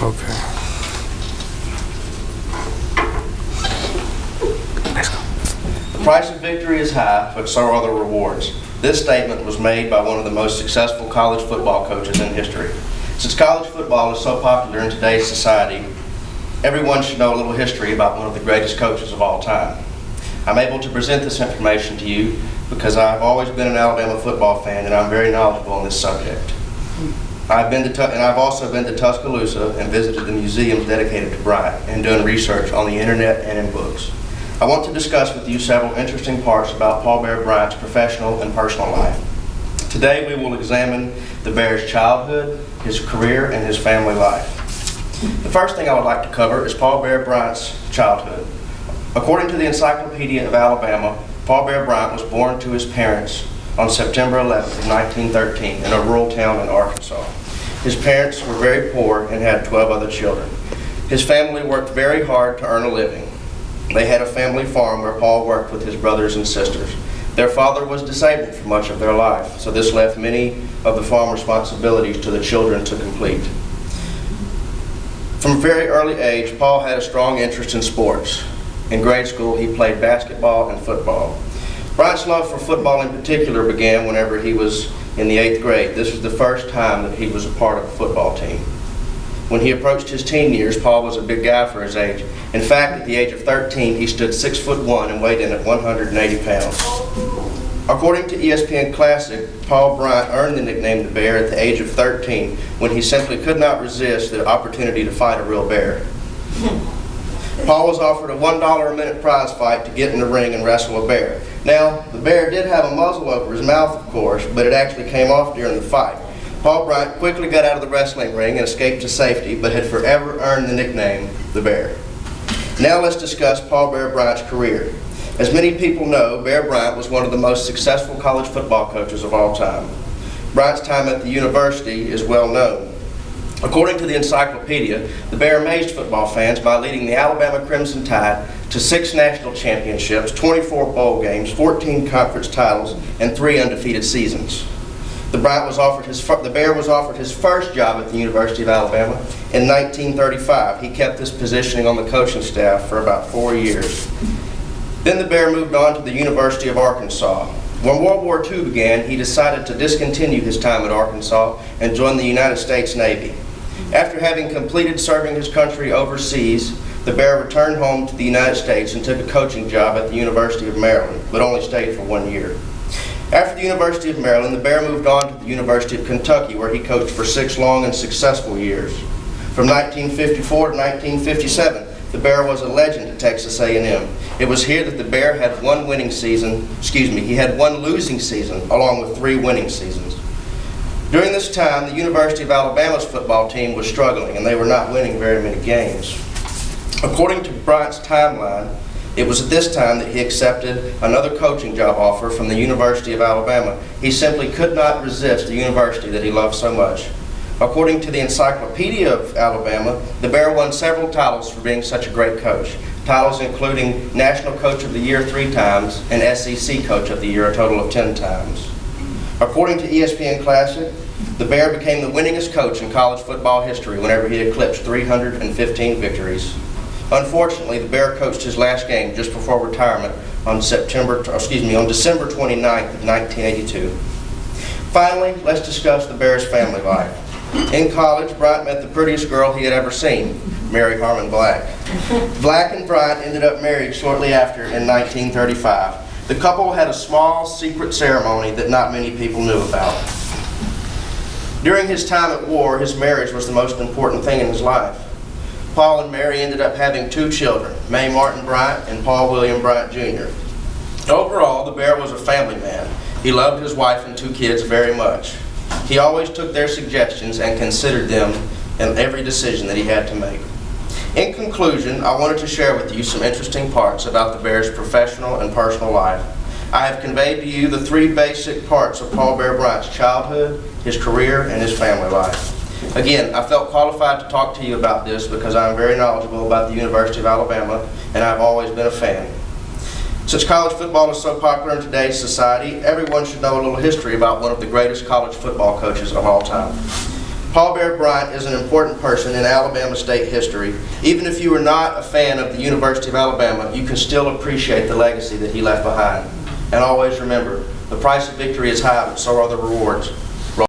Okay. Let's go. The price of victory is high, but so are the rewards. This statement was made by one of the most successful college football coaches in history. Since college football is so popular in today's society, everyone should know a little history about one of the greatest coaches of all time. I'm able to present this information to you because I've always been an Alabama football fan and I'm very knowledgeable on this subject. I've also been to Tuscaloosa and visited the museums dedicated to Bryant and done research on the internet and in books. I want to discuss with you several interesting parts about Paul Bear Bryant's professional and personal life. Today we will examine the Bear's childhood, his career, and his family life. The first thing I would like to cover is Paul Bear Bryant's childhood. According to the Encyclopedia of Alabama, Paul Bear Bryant was born to his parents on September 11th of 1913 in a rural town in Arkansas. His parents were very poor and had 12 other children. His family worked very hard to earn a living. They had a family farm where Paul worked with his brothers and sisters. Their father was disabled for much of their life, so this left many of the farm responsibilities to the children to complete. From a very early age, Paul had a strong interest in sports. In grade school, he played basketball and football. Bryant's love for football in particular began whenever he was in the 8th grade. This was the first time that he was a part of a football team. When he approached his teen years, Paul was a big guy for his age. In fact, at the age of 13, he stood 6'1" and weighed in at 180 pounds. According to ESPN Classic, Paul Bryant earned the nickname the Bear at the age of 13 when he simply could not resist the opportunity to fight a real bear. Paul was offered a $1 a minute prize fight to get in the ring and wrestle a bear. Now, the bear did have a muzzle over his mouth, of course, but it actually came off during the fight. Paul Bryant quickly got out of the wrestling ring and escaped to safety, but had forever earned the nickname the Bear. Now let's discuss Paul Bear Bryant's career. As many people know, Bear Bryant was one of the most successful college football coaches of all time. Bryant's time at the university is well known. According to the encyclopedia, the Bear amazed football fans by leading the Alabama Crimson Tide to 6 national championships, 24 bowl games, 14 conference titles, and 3 undefeated seasons. The Bear was offered his first job at the University of Alabama in 1935. He kept this positioning on the coaching staff for about 4 years. Then the Bear moved on to the University of Arkansas. When World War II began, he decided to discontinue his time at Arkansas and join the United States Navy. After having completed serving his country overseas, the Bear returned home to the United States and took a coaching job at the University of Maryland, but only stayed for 1 year. After the University of Maryland, the Bear moved on to the University of Kentucky, where he coached for 6 long and successful years. From 1954 to 1957, the Bear was a legend at Texas A&M. It was here that the Bear had one losing season, along with 3 winning seasons. During this time, the University of Alabama's football team was struggling, and they were not winning very many games. According to Bryant's timeline, it was at this time that he accepted another coaching job offer from the University of Alabama. He simply could not resist the university that he loved so much. According to the Encyclopedia of Alabama, the Bear won several titles for being such a great coach. Titles including National Coach of the Year 3 times and SEC Coach of the Year a total of 10 times. According to ESPN Classic, the Bear became the winningest coach in college football history whenever he eclipsed 315 victories. Unfortunately, the Bear coached his last game just before retirement on December 29th of 1982. Finally, let's discuss the Bear's family life. In college, Bryant met the prettiest girl he had ever seen, Mary Harmon Black. Black and Bryant ended up married shortly after in 1935. The couple had a small secret ceremony that not many people knew about. During his time at war, his marriage was the most important thing in his life. Paul and Mary ended up having 2 children, Mae Martin Bryant and Paul William Bryant Jr. Overall, the Bear was a family man. He loved his wife and 2 kids very much. He always took their suggestions and considered them in every decision that he had to make. In conclusion, I wanted to share with you some interesting parts about the Bear's professional and personal life. I have conveyed to you the 3 basic parts of Paul Bear Bryant's childhood, his career, and his family life. Again, I felt qualified to talk to you about this because I am very knowledgeable about the University of Alabama, and I've always been a fan. Since college football is so popular in today's society, everyone should know a little history about one of the greatest college football coaches of all time. Paul Bear Bryant is an important person in Alabama state history. Even if you are not a fan of the University of Alabama, you can still appreciate the legacy that he left behind. And always remember, the price of victory is high, but so are the rewards.